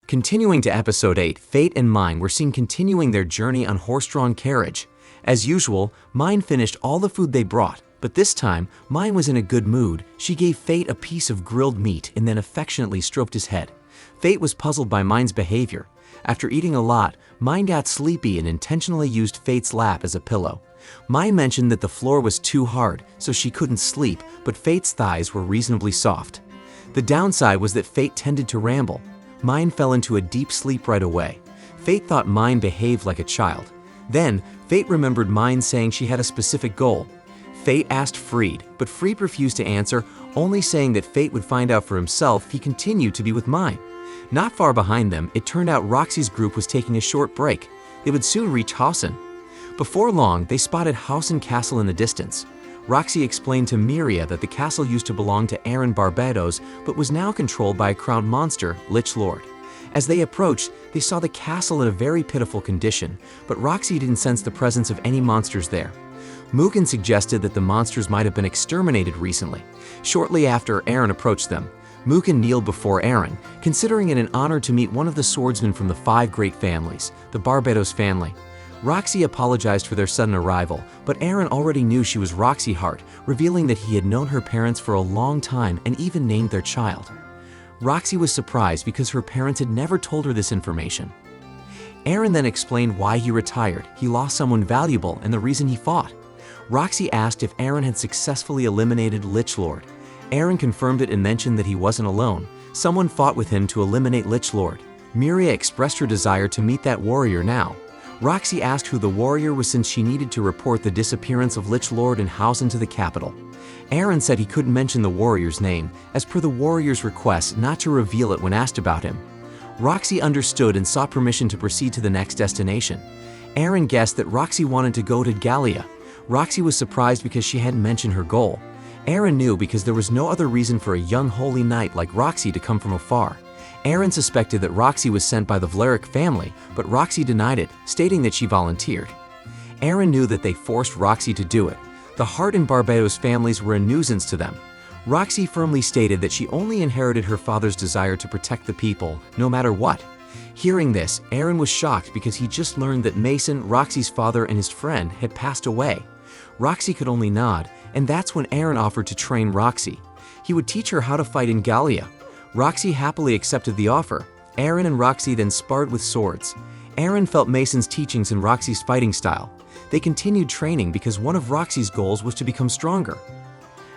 Continuing to Episode 8, Fate and Mine were seen continuing their journey on horse-drawn carriage. As usual, Mine finished all the food they brought, but this time, Mine was in a good mood. She gave Fate a piece of grilled meat and then affectionately stroked his head. Fate was puzzled by Mine's behavior. After eating a lot, Mine got sleepy and intentionally used Fate's lap as a pillow. Mine mentioned that the floor was too hard, so she couldn't sleep, but Fate's thighs were reasonably soft. The downside was that Fate tended to ramble. Mine fell into a deep sleep right away. Fate thought Mine behaved like a child. Then, Fate remembered Mine saying she had a specific goal. Fate asked Freed, but Freed refused to answer, only saying that Fate would find out for himself if he continued to be with Mine. Not far behind them, it turned out Roxy's group was taking a short break. They would soon reach Hausen. Before long, they spotted Hausen Castle in the distance. Roxy explained to Miria that the castle used to belong to Aaron Barbados, but was now controlled by a crowned monster, Lich Lord. As they approached, they saw the castle in a very pitiful condition, but Roxy didn't sense the presence of any monsters there. Mugen suggested that the monsters might have been exterminated recently. Shortly after Aaron approached them, Mugen kneeled before Aaron, considering it an honor to meet one of the swordsmen from the 5 great families, the Barbados family. Roxy apologized for their sudden arrival, but Aaron already knew she was Roxy Hart, revealing that he had known her parents for a long time and even named their child. Roxy was surprised because her parents had never told her this information. Aaron then explained why he retired. He lost someone valuable and the reason he fought. Roxy asked if Aaron had successfully eliminated Lich Lord. Aaron confirmed it and mentioned that he wasn't alone. Someone fought with him to eliminate Lich Lord. Miria expressed her desire to meet that warrior now. Roxy asked who the warrior was since she needed to report the disappearance of Lich Lord and Hausen to the capital. Aaron said he couldn't mention the warrior's name, as per the warrior's request not to reveal it when asked about him. Roxy understood and sought permission to proceed to the next destination. Aaron guessed that Roxy wanted to go to Gallia. Roxy was surprised because she hadn't mentioned her goal. Aaron knew because there was no other reason for a young holy knight like Roxy to come from afar. Aaron suspected that Roxy was sent by the Vlaric family, but Roxy denied it, stating that she volunteered. Aaron knew that they forced Roxy to do it. The Hart and Barbados families were a nuisance to them. Roxy firmly stated that she only inherited her father's desire to protect the people, no matter what. Hearing this, Aaron was shocked because he just learned that Mason, Roxy's father, and his friend had passed away. Roxy could only nod, and that's when Aaron offered to train Roxy. He would teach her how to fight in Gallia. Roxy happily accepted the offer. Aaron and Roxy then sparred with swords. Aaron felt Mason's teachings in Roxy's fighting style. They continued training because one of Roxy's goals was to become stronger.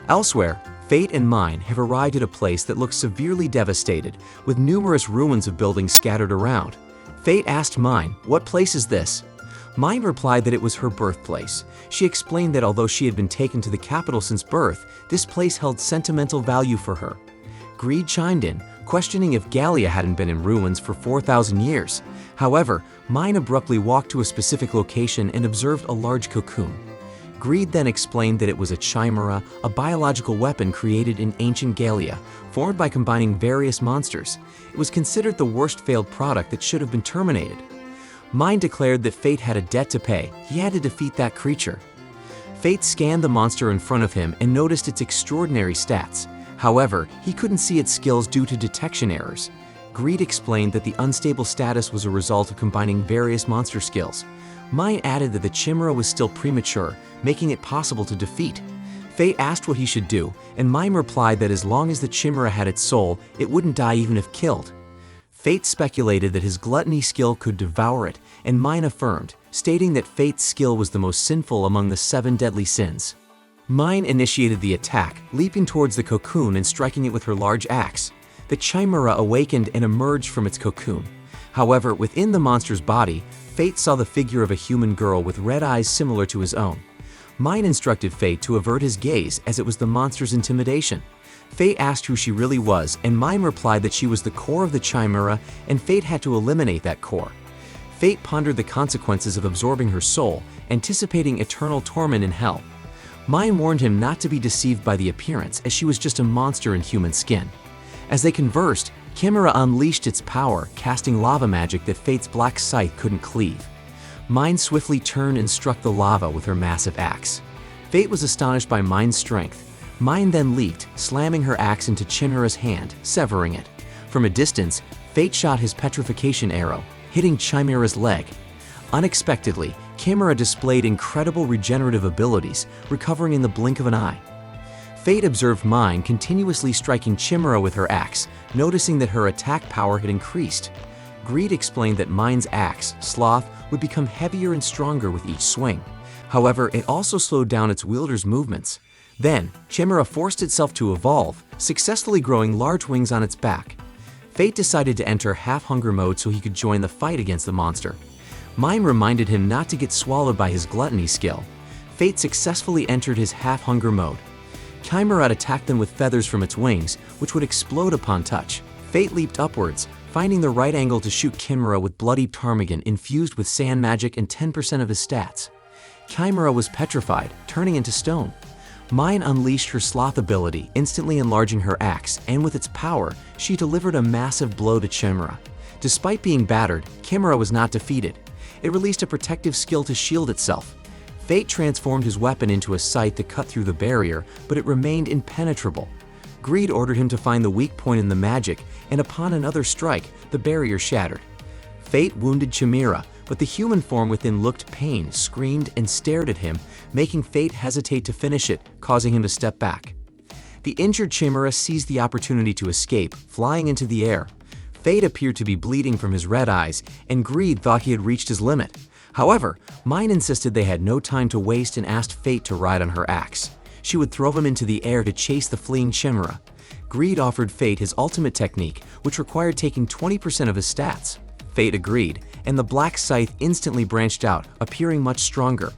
Elsewhere, Fate and Mine have arrived at a place that looks severely devastated, with numerous ruins of buildings scattered around. Fate asked Mine, "What place is this?" Mine replied that it was her birthplace. She explained that although she had been taken to the capital since birth, this place held sentimental value for her. Greed chimed in, questioning if Gallia hadn't been in ruins for 4,000 years. However, Mine abruptly walked to a specific location and observed a large cocoon. Greed then explained that it was a chimera, a biological weapon created in ancient Gallia, formed by combining various monsters. It was considered the worst failed product that should have been terminated. Mine declared that Fate had a debt to pay. He had to defeat that creature. Fate scanned the monster in front of him and noticed its extraordinary stats. However, he couldn't see its skills due to detection errors. Greed explained that the unstable status was a result of combining various monster skills. Mine added that the chimera was still premature, making it possible to defeat. Fate asked what he should do, and Mine replied that as long as the chimera had its soul, it wouldn't die even if killed. Fate speculated that his gluttony skill could devour it, and Mine affirmed, stating that Fate's skill was the most sinful among the 7 deadly sins. Mine initiated the attack, leaping towards the cocoon and striking it with her large axe. The chimera awakened and emerged from its cocoon. However, within the monster's body, Fate saw the figure of a human girl with red eyes similar to his own. Mine instructed Fate to avert his gaze as it was the monster's intimidation. Fate asked who she really was, and Mine replied that she was the core of the chimera and Fate had to eliminate that core. Fate pondered the consequences of absorbing her soul, anticipating eternal torment in hell. Mine warned him not to be deceived by the appearance, as she was just a monster in human skin. As they conversed, Chimera unleashed its power, casting lava magic that Fate's black scythe couldn't cleave. Mine swiftly turned and struck the lava with her massive axe. Fate was astonished by Mine's strength. Mine then leaped, slamming her axe into Chimera's hand, severing it. From a distance, Fate shot his petrification arrow, hitting Chimera's leg. Unexpectedly, Chimera displayed incredible regenerative abilities, recovering in the blink of an eye. Fate observed Mine continuously striking Chimera with her axe, noticing that her attack power had increased. Greed explained that Mine's axe, Sloth, would become heavier and stronger with each swing. However, it also slowed down its wielder's movements. Then, Chimera forced itself to evolve, successfully growing large wings on its back. Fate decided to enter half-hunger mode so he could join the fight against the monster. Mine reminded him not to get swallowed by his gluttony skill. Fate successfully entered his half-hunger mode. Chimera attacked them with feathers from its wings, which would explode upon touch. Fate leaped upwards, finding the right angle to shoot Chimera with Bloody Ptarmigan infused with sand magic and 10% of his stats. Chimera was petrified, turning into stone. Mine unleashed her sloth ability, instantly enlarging her axe, and with its power, she delivered a massive blow to Chimera. Despite being battered, Chimera was not defeated. It released a protective skill to shield itself. Fate transformed his weapon into a scythe to cut through the barrier, but it remained impenetrable. Greed ordered him to find the weak point in the magic, and upon another strike, the barrier shattered. Fate wounded Chimera, but the human form within looked pain, screamed, and stared at him, making Fate hesitate to finish it, causing him to step back. The injured Chimera seized the opportunity to escape, flying into the air. Fate appeared to be bleeding from his red eyes, and Greed thought he had reached his limit. However, Mine insisted they had no time to waste and asked Fate to ride on her axe. She would throw him into the air to chase the fleeing Chimera. Greed offered Fate his ultimate technique, which required taking 20% of his stats. Fate agreed, and the black scythe instantly branched out, appearing much stronger.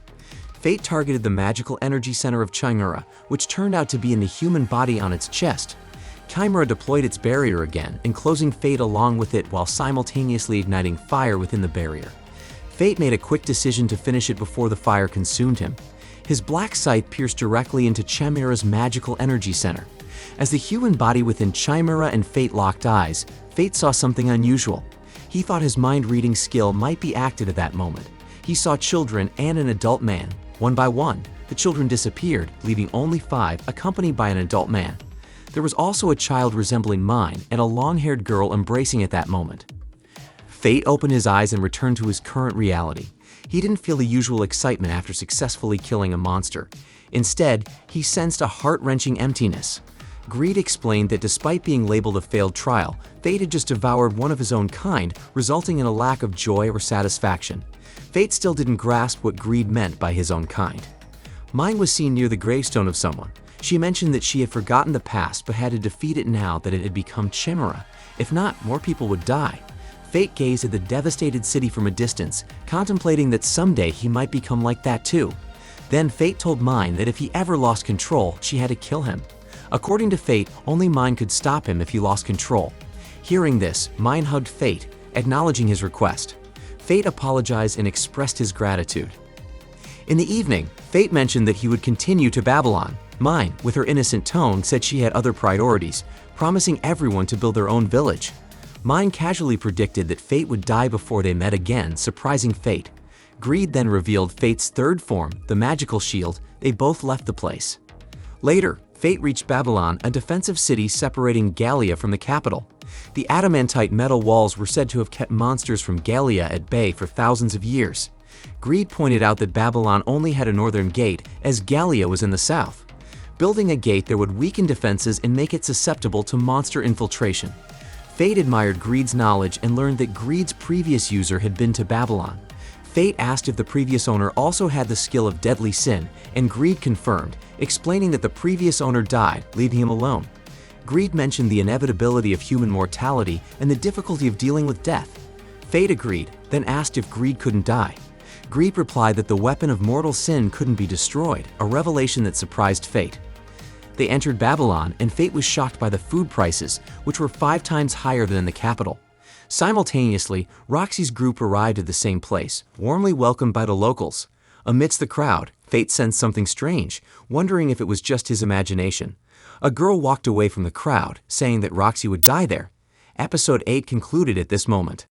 Fate targeted the magical energy center of Chimera, which turned out to be in the human body on its chest. Chimera deployed its barrier again, enclosing Fate along with it while simultaneously igniting fire within the barrier. Fate made a quick decision to finish it before the fire consumed him. His black scythe pierced directly into Chimera's magical energy center. As the human body within Chimera and Fate locked eyes, Fate saw something unusual. He thought his mind-reading skill might be acted at that moment. He saw children and an adult man. One by one, the children disappeared, leaving only 5, accompanied by an adult man. There was also a child resembling Mine and a long-haired girl embracing at that moment. Fate opened his eyes and returned to his current reality. He didn't feel the usual excitement after successfully killing a monster. Instead, he sensed a heart-wrenching emptiness. Greed explained that despite being labeled a failed trial, Fate had just devoured one of his own kind, resulting in a lack of joy or satisfaction. Fate still didn't grasp what Greed meant by his own kind. Mine was seen near the gravestone of someone. She mentioned that she had forgotten the past but had to defeat it now that it had become Chimera. If not, more people would die. Fate gazed at the devastated city from a distance, contemplating that someday he might become like that too. Then Fate told Mine that if he ever lost control, she had to kill him. According to Fate, only Mine could stop him if he lost control. Hearing this, Mine hugged Fate, acknowledging his request. Fate apologized and expressed his gratitude. In the evening, Fate mentioned that he would continue to Babylon. Mine, with her innocent tone, said she had other priorities, promising everyone to build their own village. Mine casually predicted that Fate would die before they met again, surprising Fate. Greed then revealed Fate's third form, the magical shield. They both left the place. Later, Fate reached Babylon, a defensive city separating Gallia from the capital. The adamantite metal walls were said to have kept monsters from Gallia at bay for thousands of years. Greed pointed out that Babylon only had a northern gate, as Gallia was in the south. Building a gate there would weaken defenses and make it susceptible to monster infiltration. Fate admired Greed's knowledge and learned that Greed's previous user had been to Babylon. Fate asked if the previous owner also had the skill of deadly sin, and Greed confirmed, explaining that the previous owner died, leaving him alone. Greed mentioned the inevitability of human mortality and the difficulty of dealing with death. Fate agreed, then asked if Greed couldn't die. Greed replied that the weapon of mortal sin couldn't be destroyed, a revelation that surprised Fate. They entered Babylon, and Fate was shocked by the food prices, which were 5 times higher than in the capital. Simultaneously, Roxy's group arrived at the same place, warmly welcomed by the locals. Amidst the crowd, Fate sensed something strange, wondering if it was just his imagination. A girl walked away from the crowd, saying that Roxy would die there. Episode 8 concluded at this moment.